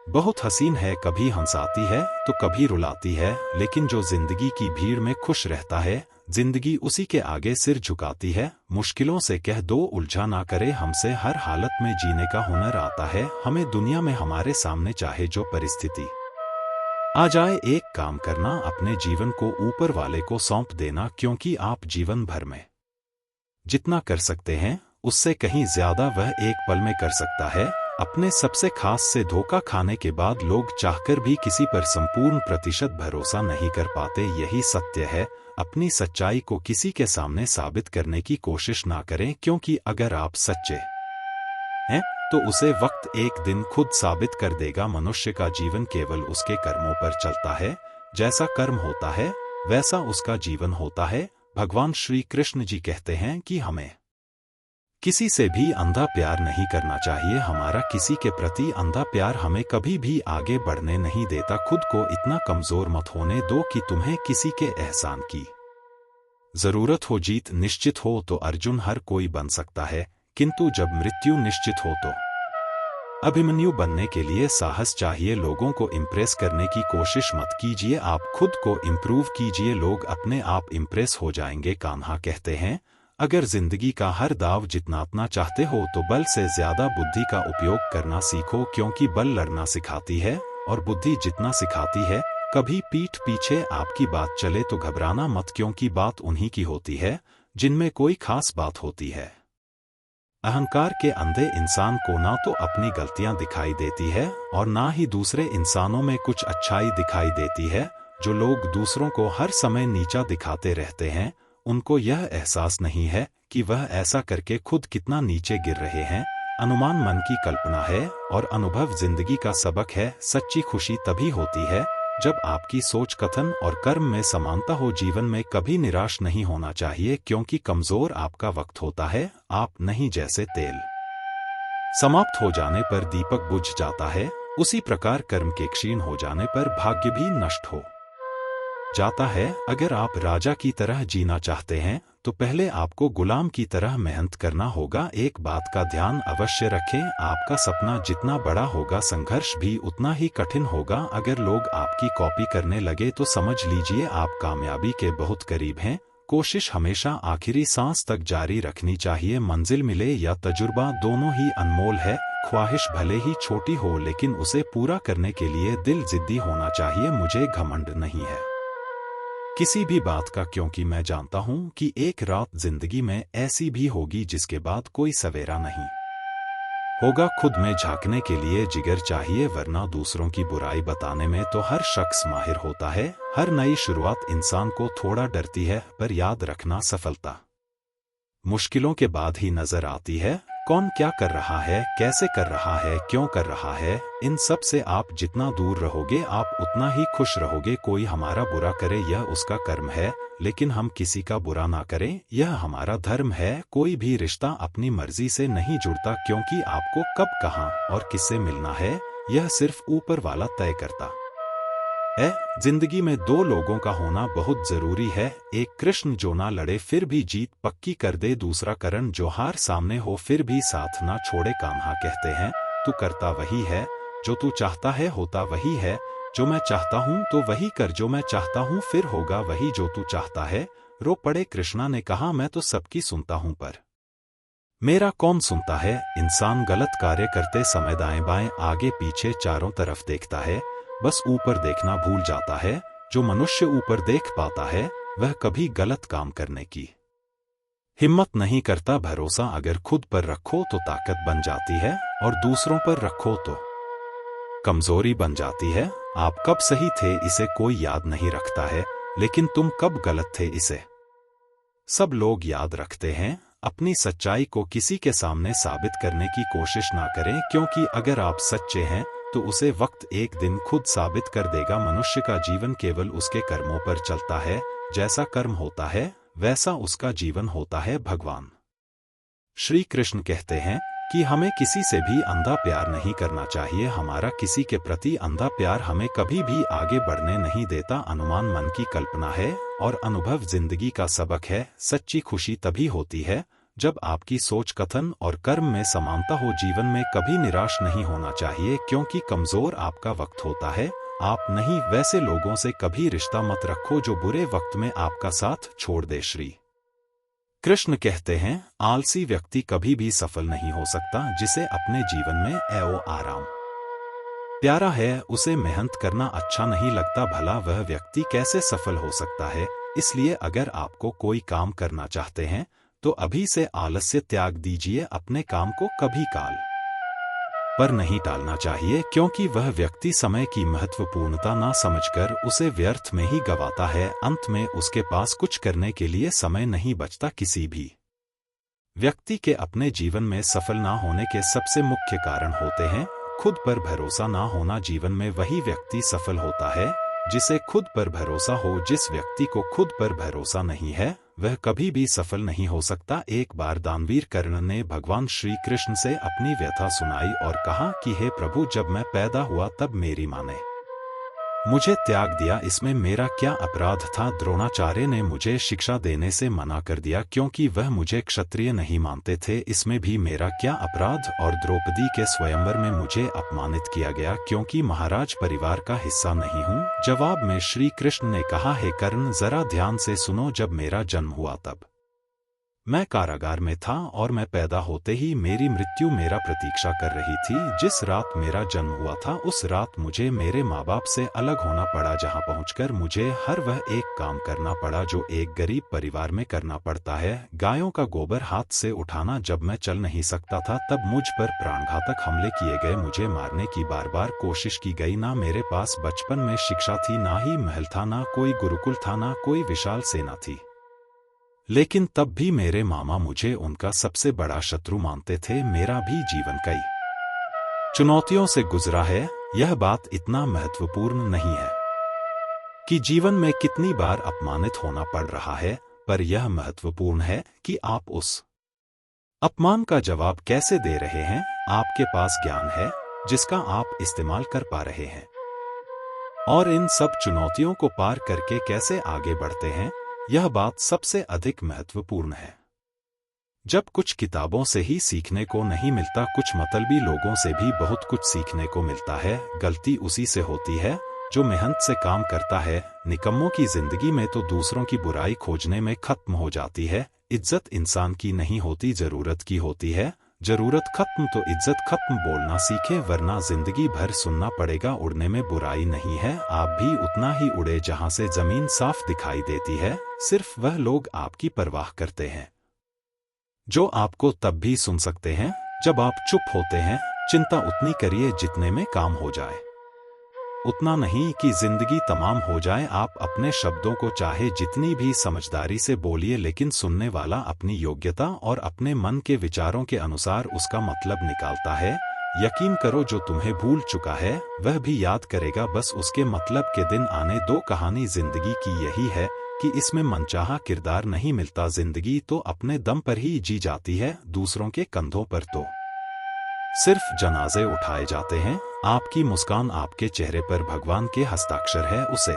Speaker 1: बहुत हसीन है, कभी हंसाती है तो कभी रुलाती है, लेकिन जो जिंदगी की भीड़ में खुश रहता है जिंदगी उसी के आगे सिर झुकाती है। मुश्किलों से कह दो उलझा ना करे हमसे, हर हालत में जीने का हुनर आता है हमें। दुनिया में हमारे सामने चाहे जो परिस्थिति आ जाए, एक काम करना, अपने जीवन को ऊपर वाले को सौंप देना, क्योंकि आप जीवन भर में जितना कर सकते हैं उससे कहीं ज्यादा वह एक पल में कर सकता है। अपने सबसे खास से धोखा खाने के बाद लोग चाहकर भी किसी पर संपूर्ण प्रतिशत भरोसा नहीं कर पाते, यही सत्य है। अपनी सच्चाई को किसी के सामने साबित करने की कोशिश ना करें, क्योंकि अगर आप सच्चे हैं तो उसे वक्त एक दिन खुद साबित कर देगा। मनुष्य का जीवन केवल उसके कर्मों पर चलता है, जैसा कर्म होता है वैसा उसका जीवन होता है। भगवान श्री कृष्ण जी कहते हैं कि हमें किसी से भी अंधा प्यार नहीं करना चाहिए। हमारा किसी के प्रति अंधा प्यार हमें कभी भी आगे बढ़ने नहीं देता। खुद को इतना कमजोर मत होने दो कि तुम्हें किसी के एहसान की जरूरत हो। जीत निश्चित हो तो अर्जुन हर कोई बन सकता है, किंतु जब मृत्यु निश्चित हो तो अभिमन्यु बनने के लिए साहस चाहिए। लोगों को इम्प्रेस करने की कोशिश मत कीजिए, आप खुद को इम्प्रूव कीजिए, लोग अपने आप इम्प्रेस हो जाएंगे। कान्हा कहते हैं अगर जिंदगी का हर दाव जितना चाहते हो तो बल से ज्यादा बुद्धि का उपयोग करना सीखो, क्योंकि बल लड़ना सिखाती है और बुद्धि जितना सिखाती है। कभी पीठ पीछे आपकी बात चले तो घबराना मत, क्योंकि बात उन्हीं की होती है जिनमें कोई खास बात होती है। अहंकार के अंधे इंसान को ना तो अपनी गलतियां दिखाई देती है और ना ही दूसरे इंसानों में कुछ अच्छाई दिखाई देती है। जो लोग दूसरों को हर समय नीचा दिखाते रहते हैं उनको यह एहसास नहीं है कि वह ऐसा करके खुद कितना नीचे गिर रहे हैं। अनुमान मन की कल्पना है और अनुभव जिंदगी का सबक है। सच्ची खुशी तभी होती है जब आपकी सोच, कथन और कर्म में समानता हो। जीवन में कभी निराश नहीं होना चाहिए, क्योंकि कमजोर आपका वक्त होता है, आप नहीं। जैसे तेल समाप्त हो जाने पर दीपक बुझ जाता है, उसी प्रकार कर्म के क्षीण हो जाने पर भाग्य भी नष्ट हो जाता है। अगर आप राजा की तरह जीना चाहते हैं तो पहले आपको गुलाम की तरह मेहनत करना होगा। एक बात का ध्यान अवश्य रखें, आपका सपना जितना बड़ा होगा संघर्ष भी उतना ही कठिन होगा। अगर लोग आपकी कॉपी करने लगे तो समझ लीजिए आप कामयाबी के बहुत करीब हैं। कोशिश हमेशा आखिरी सांस तक जारी रखनी चाहिए। मंजिल मिले या तजुर्बा दोनों ही अनमोल है। ख्वाहिश भले ही छोटी हो लेकिन उसे पूरा करने के लिए दिल जिद्दी होना चाहिए। मुझे घमंड नहीं है किसी भी बात का, क्योंकि मैं जानता हूं कि एक रात जिंदगी में ऐसी भी होगी जिसके बाद कोई सवेरा नहीं होगा। खुद में झांकने के लिए जिगर चाहिए, वरना दूसरों की बुराई बताने में तो हर शख्स माहिर होता है। हर नई शुरुआत इंसान को थोड़ा डरती है, पर याद रखना सफलता मुश्किलों के बाद ही नजर आती है। कौन क्या कर रहा है, कैसे कर रहा है, क्यों कर रहा है, इन सब से आप जितना दूर रहोगे आप उतना ही खुश रहोगे। कोई हमारा बुरा करे यह उसका कर्म है, लेकिन हम किसी का बुरा ना करें यह हमारा धर्म है। कोई भी रिश्ता अपनी मर्जी से नहीं जुड़ता, क्योंकि आपको कब, कहां और किससे मिलना है यह सिर्फ ऊपर वाला तय करता है। जिंदगी में दो लोगों का होना बहुत जरूरी है। एक कृष्ण जो ना लड़े फिर भी जीत पक्की कर दे, दूसरा करण जो हार सामने हो फिर भी साथ ना छोड़े। कान्हा कहते हैं तू करता वही है जो तू चाहता है, होता वही है जो मैं चाहता हूँ, तो वही कर जो मैं चाहता हूँ, फिर होगा वही जो तू चाहता है। रो पड़े कृष्णा ने कहा मैं तो सबकी सुनता हूँ पर मेरा कौन सुनता है। इंसान गलत कार्य करते समय दाएं बाएं आगे पीछे चारों तरफ देखता है, बस ऊपर देखना भूल जाता है। जो मनुष्य ऊपर देख पाता है वह कभी गलत काम करने की हिम्मत नहीं करता। भरोसा अगर खुद पर रखो तो ताकत बन जाती है, और दूसरों पर रखो तो कमजोरी बन जाती है। आप कब सही थे इसे कोई याद नहीं रखता है, लेकिन तुम कब गलत थे इसे सब लोग याद रखते हैं। अपनी सच्चाई को किसी के सामने साबित करने की कोशिश ना करें, क्योंकि अगर आप सच्चे हैं तो उसे वक्त एक दिन खुद साबित कर देगा। मनुष्य का जीवन केवल उसके कर्मों पर चलता है, जैसा कर्म होता है वैसा उसका जीवन होता है। भगवान श्री कृष्ण कहते हैं कि हमें किसी से भी अंधा प्यार नहीं करना चाहिए। हमारा किसी के प्रति अंधा प्यार हमें कभी भी आगे बढ़ने नहीं देता। अनुमान मन की कल्पना है और अनुभव जिंदगी का सबक है। सच्ची खुशी तभी होती है जब आपकी सोच, कथन और कर्म में समानता हो। जीवन में कभी निराश नहीं होना चाहिए, क्योंकि कमजोर आपका वक्त होता है, आप नहीं। वैसे लोगों से कभी रिश्ता मत रखो जो बुरे वक्त में आपका साथ छोड़ दे। श्री कृष्ण कहते हैं आलसी व्यक्ति कभी भी सफल नहीं हो सकता। जिसे अपने जीवन में ऐओ आराम प्यारा है उसे मेहनत करना अच्छा नहीं लगता। भला वह व्यक्ति कैसे सफल हो सकता है। इसलिए अगर आपको कोई काम करना चाहते हैं तो अभी से आलस्य त्याग दीजिए। अपने काम को कभी काल पर नहीं टालना चाहिए, क्योंकि वह व्यक्ति समय की महत्वपूर्णता ना समझकर उसे व्यर्थ में ही गंवाता है। अंत में उसके पास कुछ करने के लिए समय नहीं बचता। किसी भी व्यक्ति के अपने जीवन में सफल ना होने के सबसे मुख्य कारण होते हैं खुद पर भरोसा ना होना। जीवन में वही व्यक्ति सफल होता है जिसे खुद पर भरोसा हो। जिस व्यक्ति को खुद पर भरोसा नहीं है वह कभी भी सफल नहीं हो सकता। एक बार दानवीर कर्ण ने भगवान श्री कृष्ण से अपनी व्यथा सुनाई और कहा कि हे प्रभु, जब मैं पैदा हुआ तब मेरी माँ ने मुझे त्याग दिया, इसमें मेरा क्या अपराध था। द्रोणाचार्य ने मुझे शिक्षा देने से मना कर दिया क्योंकि वह मुझे क्षत्रिय नहीं मानते थे, इसमें भी मेरा क्या अपराध। और द्रौपदी के स्वयंवर में मुझे अपमानित किया गया क्योंकि महाराज परिवार का हिस्सा नहीं हूँ। जवाब में श्री कृष्ण ने कहा, हे कर्ण, जरा ध्यान से सुनो, जब मेरा जन्म हुआ तब मैं कारागार में था और मैं पैदा होते ही मेरी मृत्यु मेरा प्रतीक्षा कर रही थी। जिस रात मेरा जन्म हुआ था उस रात मुझे मेरे माँ बाप से अलग होना पड़ा, जहाँ पहुंचकर मुझे हर वह एक काम करना पड़ा जो एक गरीब परिवार में करना पड़ता है। गायों का गोबर हाथ से उठाना। जब मैं चल नहीं सकता था तब मुझ पर प्राणघातक हमले किए गए, मुझे मारने की बार बार कोशिश की गई। ना मेरे पास बचपन में शिक्षा थी, ना ही महल था, ना कोई गुरुकुल था, ना कोई विशाल सेना थी, लेकिन तब भी मेरे मामा मुझे उनका सबसे बड़ा शत्रु मानते थे। मेरा भी जीवन कई चुनौतियों से गुजरा है। यह बात इतना महत्वपूर्ण नहीं है कि जीवन में कितनी बार अपमानित होना पड़ रहा है, पर यह महत्वपूर्ण है कि आप उस अपमान का जवाब कैसे दे रहे हैं। आपके पास ज्ञान है जिसका आप इस्तेमाल कर पा रहे हैं। और इन सब चुनौतियों को पार करके कैसे आगे बढ़ते हैं, यह बात सबसे अधिक महत्वपूर्ण है। जब कुछ किताबों से ही सीखने को नहीं मिलता, कुछ मतलबी लोगों से भी बहुत कुछ सीखने को मिलता है। गलती उसी से होती है जो मेहनत से काम करता है। निकम्मों की जिंदगी में तो दूसरों की बुराई खोजने में खत्म हो जाती है। इज्जत इंसान की नहीं होती, जरूरत की होती है। जरूरत खत्म तो इज्जत खत्म। बोलना सीखे वरना जिंदगी भर सुनना पड़ेगा। उड़ने में बुराई नहीं है, आप भी उतना ही उड़े जहां से जमीन साफ दिखाई देती है। सिर्फ वह लोग आपकी परवाह करते हैं जो आपको तब भी सुन सकते हैं जब आप चुप होते हैं। चिंता उतनी करिए जितने में काम हो जाए, उतना नहीं कि जिंदगी तमाम हो जाए। आप अपने शब्दों को चाहे जितनी भी समझदारी से बोलिए, लेकिन सुनने वाला अपनी योग्यता और अपने मन के विचारों के अनुसार उसका मतलब निकालता है। यकीन करो, जो तुम्हें भूल चुका है वह भी याद करेगा, बस उसके मतलब के दिन आने दो। कहानी जिंदगी की यही है कि इसमें मनचाहा किरदार नहीं मिलता। जिंदगी तो अपने दम पर ही जी जाती है, दूसरों के कंधों पर तो सिर्फ जनाजे उठाए जाते हैं। आपकी मुस्कान आपके चेहरे पर भगवान के हस्ताक्षर है, उसे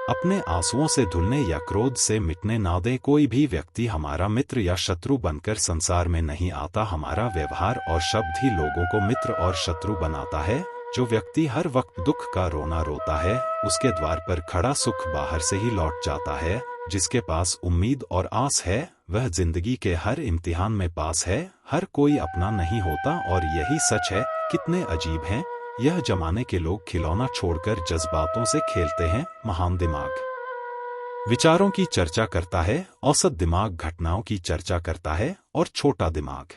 Speaker 1: अपने आंसुओं से धुलने या क्रोध से मिटने ना दे। कोई भी व्यक्ति हमारा मित्र या शत्रु बनकर संसार में नहीं आता। हमारा व्यवहार और शब्द ही लोगों को मित्र और शत्रु बनाता है। जो व्यक्ति हर वक्त दुख का रोना रोता है, उसके द्वार पर खड़ा सुख बाहर से ही लौट जाता है। जिसके पास उम्मीद और आस है, वह जिंदगी के हर इम्तिहान में पास है। हर कोई अपना नहीं होता और यही सच है। कितने अजीब हैं यह जमाने के लोग, खिलौना छोड़कर जज्बातों से खेलते हैं। महान दिमाग विचारों की चर्चा करता है, औसत दिमाग घटनाओं की चर्चा करता है और छोटा दिमाग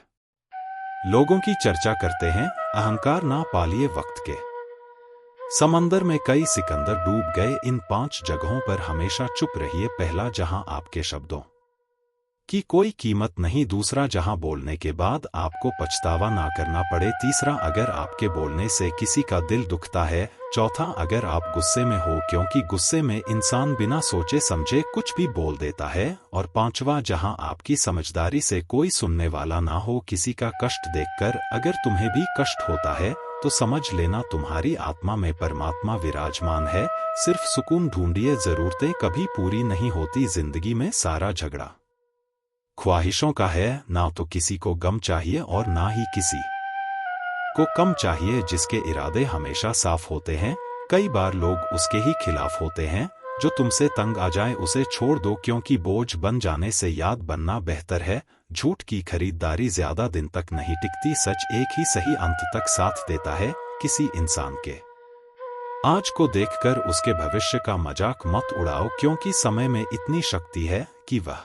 Speaker 1: लोगों की चर्चा करते हैं। अहंकार ना पालिए वक्त के समंदर में कई सिकंदर डूब गए। इन 5 जगहों पर हमेशा चुप रहिए। पहला, जहां आपके शब्दों की कोई कीमत नहीं। दूसरा, जहां बोलने के बाद आपको पछतावा ना करना पड़े। तीसरा, अगर आपके बोलने से किसी का दिल दुखता है। चौथा, अगर आप गुस्से में हो, क्योंकि गुस्से में इंसान बिना सोचे समझे कुछ भी बोल देता है। और पांचवा, जहां आपकी समझदारी से कोई सुनने वाला ना हो। किसी का कष्ट देखकर अगर तुम्हें भी कष्ट होता है तो समझ लेना तुम्हारी आत्मा में परमात्मा विराजमान है। सिर्फ सुकून ढूंढिए, जरूरतें कभी पूरी नहीं होती। जिंदगी में सारा झगड़ा ख्वाहिशों का है। ना तो किसी को गम चाहिए और ना ही किसी को कम चाहिए। जिसके इरादे हमेशा साफ होते हैं, कई बार लोग उसके ही खिलाफ होते हैं। जो तुमसे तंग आ जाए उसे छोड़ दो, क्योंकि बोझ बन जाने से याद बनना बेहतर है। झूठ की खरीदारी ज्यादा दिन तक नहीं टिकती। सच एक ही सही अंत तक साथ देता है। किसी इंसान के आज को देखकर उसके भविष्य का मजाक मत उड़ाओ, क्योंकि समय में इतनी शक्ति है कि वह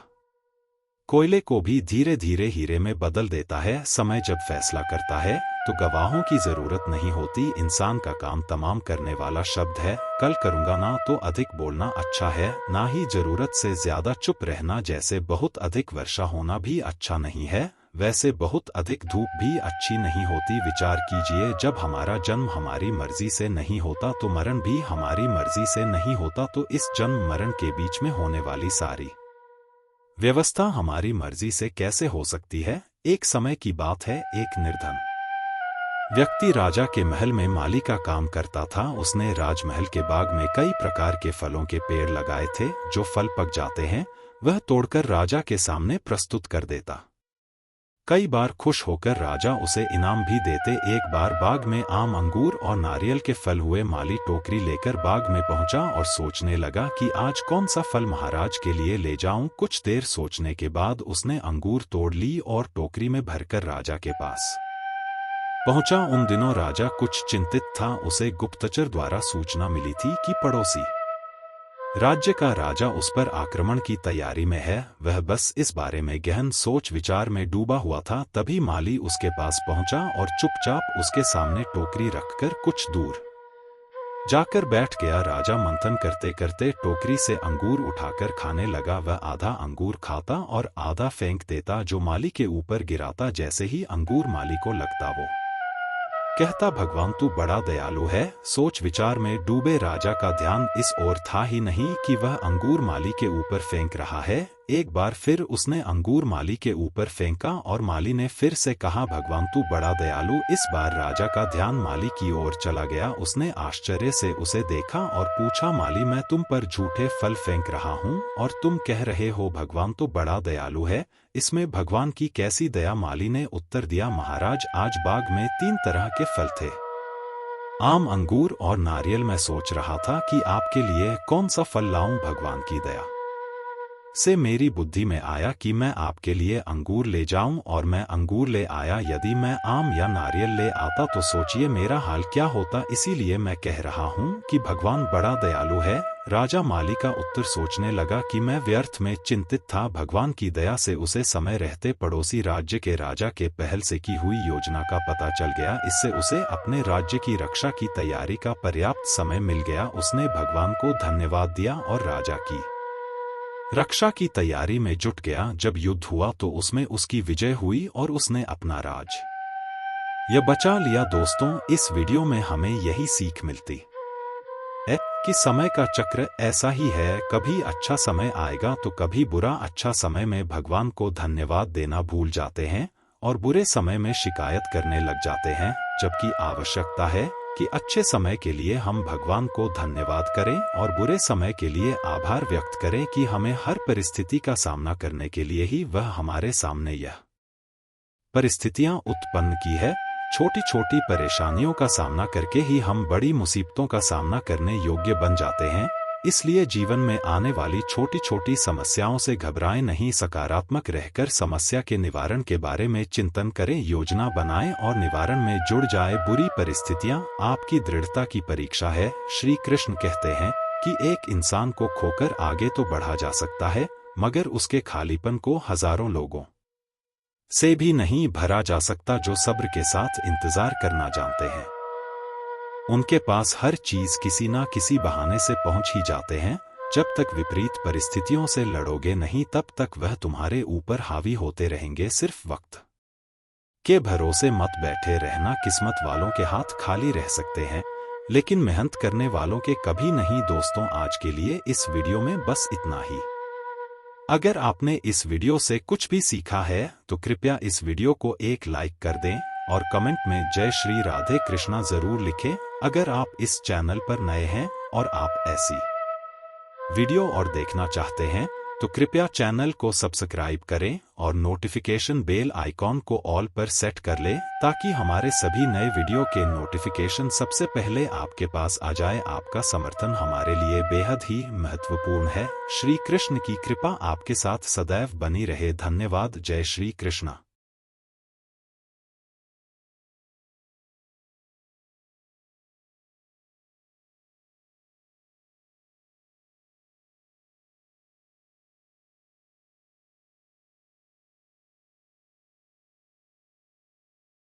Speaker 1: कोयले को भी धीरे धीरे हीरे में बदल देता है। समय जब फैसला करता है तो गवाहों की जरूरत नहीं होती। इंसान का काम तमाम करने वाला शब्द है। कल करूंगा ना तो अधिक बोलना अच्छा है, ना ही जरूरत से ज्यादा चुप रहना। जैसे बहुत अधिक वर्षा होना भी अच्छा नहीं है, वैसे बहुत अधिक धूप भी अच्छी नहीं होती। विचार कीजिए, जब हमारा जन्म हमारी मर्जी से नहीं होता तो मरण भी हमारी मर्जी से नहीं होता। तो इस जन्म मरण के बीच में होने वाली सारी व्यवस्था हमारी मर्जी से कैसे हो सकती है? एक समय की बात है, एक निर्धन व्यक्ति राजा के महल में माली का काम करता था। उसने राजमहल के बाग में कई प्रकार के फलों के पेड़ लगाए थे। जो फल पक जाते हैं वह तोड़कर राजा के सामने प्रस्तुत कर देता। कई बार खुश होकर राजा उसे इनाम भी देते। एक बार बाग में आम, अंगूर और नारियल के फल हुए। माली टोकरी लेकर बाग में पहुंचा और सोचने लगा कि आज कौन सा फल महाराज के लिए ले जाऊं। कुछ देर सोचने के बाद उसने अंगूर तोड़ ली और टोकरी में भरकर राजा के पास पहुंचा। उन दिनों राजा कुछ चिंतित था। उसे गुप्तचर द्वारा सूचना मिली थी कि पड़ोसी राज्य का राजा उस पर आक्रमण की तैयारी में है। वह बस इस बारे में गहन सोच विचार में डूबा हुआ था। तभी माली उसके पास पहुंचा और चुपचाप उसके सामने टोकरी रखकर कुछ दूर जाकर बैठ गया। राजा मंथन करते करते टोकरी से अंगूर उठाकर खाने लगा। वह आधा अंगूर खाता और आधा फेंक देता, जो माली के ऊपर गिराता। जैसे ही अंगूर माली को लगता, वो कहता, भगवान तू बड़ा दयालु है। सोच विचार में डूबे राजा का ध्यान इस ओर था ही नहीं कि वह अंगूर माली के ऊपर फेंक रहा है। एक बार फिर उसने अंगूर माली के ऊपर फेंका और माली ने फिर से कहा, भगवान तू बड़ा दयालु। इस बार राजा का ध्यान माली की ओर चला गया। उसने आश्चर्य से उसे देखा और पूछा, माली मैं तुम पर झूठे फल फेंक रहा हूँ और तुम कह रहे हो भगवान तो बड़ा दयालु है, इसमें भगवान की कैसी दया? माली ने उत्तर दिया, महाराज आज बाग में 3 तरह के फल थे, आम, अंगूर और नारियल। मैं सोच रहा था कि आपके लिए कौन सा फल लाऊं। भगवान की दया से मेरी बुद्धि में आया कि मैं आपके लिए अंगूर ले जाऊं और मैं अंगूर ले आया। यदि मैं आम या नारियल ले आता तो सोचिए मेरा हाल क्या होता। इसीलिए मैं कह रहा हूं कि भगवान बड़ा दयालु है। राजा माली का उत्तर सोचने लगा कि मैं व्यर्थ में चिंतित था। भगवान की दया से उसे समय रहते पड़ोसी राज्य के राजा के पहल से की हुई योजना का पता चल गया। इससे उसे अपने राज्य की रक्षा की तैयारी का पर्याप्त समय मिल गया। उसने भगवान को धन्यवाद दिया और राजा की रक्षा की तैयारी में जुट गया। जब युद्ध हुआ तो उसमें उसकी विजय हुई और उसने अपना राज्य बचा लिया। दोस्तों, इस वीडियो में हमें यही सीख मिलती है कि समय का चक्र ऐसा ही है, कभी अच्छा समय आएगा तो कभी बुरा। अच्छा समय में भगवान को धन्यवाद देना भूल जाते हैं और बुरे समय में शिकायत करने लग जाते हैं, जबकि आवश्यकता है कि अच्छे समय के लिए हम भगवान को धन्यवाद करें और बुरे समय के लिए आभार व्यक्त करें कि हमें हर परिस्थिति का सामना करने के लिए ही वह हमारे सामने यह परिस्थितियां उत्पन्न की है। छोटी छोटी परेशानियों का सामना करके ही हम बड़ी मुसीबतों का सामना करने योग्य बन जाते हैं। इसलिए जीवन में आने वाली छोटी छोटी समस्याओं से घबराएं नहीं, सकारात्मक रहकर समस्या के निवारण के बारे में चिंतन करें, योजना बनाएं और निवारण में जुड़ जाए। बुरी परिस्थितियां आपकी दृढ़ता की परीक्षा है। श्री कृष्ण कहते हैं कि एक इंसान को खोकर आगे तो बढ़ा जा सकता है, मगर उसके खालीपन को हजारों लोगों से भी नहीं भरा जा सकता जो सब्र के साथ इंतजार करना जानते हैं। उनके पास हर चीज किसी ना किसी बहाने से पहुंच ही जाते हैं। जब तक विपरीत परिस्थितियों से लड़ोगे नहीं तब तक वह तुम्हारे ऊपर हावी होते रहेंगे। सिर्फ वक्त के भरोसे मत बैठे रहना। किस्मत वालों के हाथ खाली रह सकते हैं, लेकिन मेहनत करने वालों के कभी नहीं। दोस्तों, आज के लिए इस वीडियो में बस इतना ही। अगर आपने इस वीडियो से कुछ भी सीखा है तो कृपया इस वीडियो को एक लाइक कर दें और कमेंट में जय श्री राधे कृष्णा जरूर लिखें। अगर आप इस चैनल पर नए हैं और आप ऐसी वीडियो और देखना चाहते हैं तो कृपया चैनल को सब्सक्राइब करें और नोटिफिकेशन बेल आइकॉन को ऑल पर सेट कर लें ताकि हमारे सभी नए वीडियो के नोटिफिकेशन सबसे पहले आपके पास आ जाए। आपका समर्थन हमारे लिए बेहद ही महत्वपूर्ण है। श्री कृष्ण की कृपा आपके साथ सदैव बनी रहे। धन्यवाद। जय श्री कृष्णा।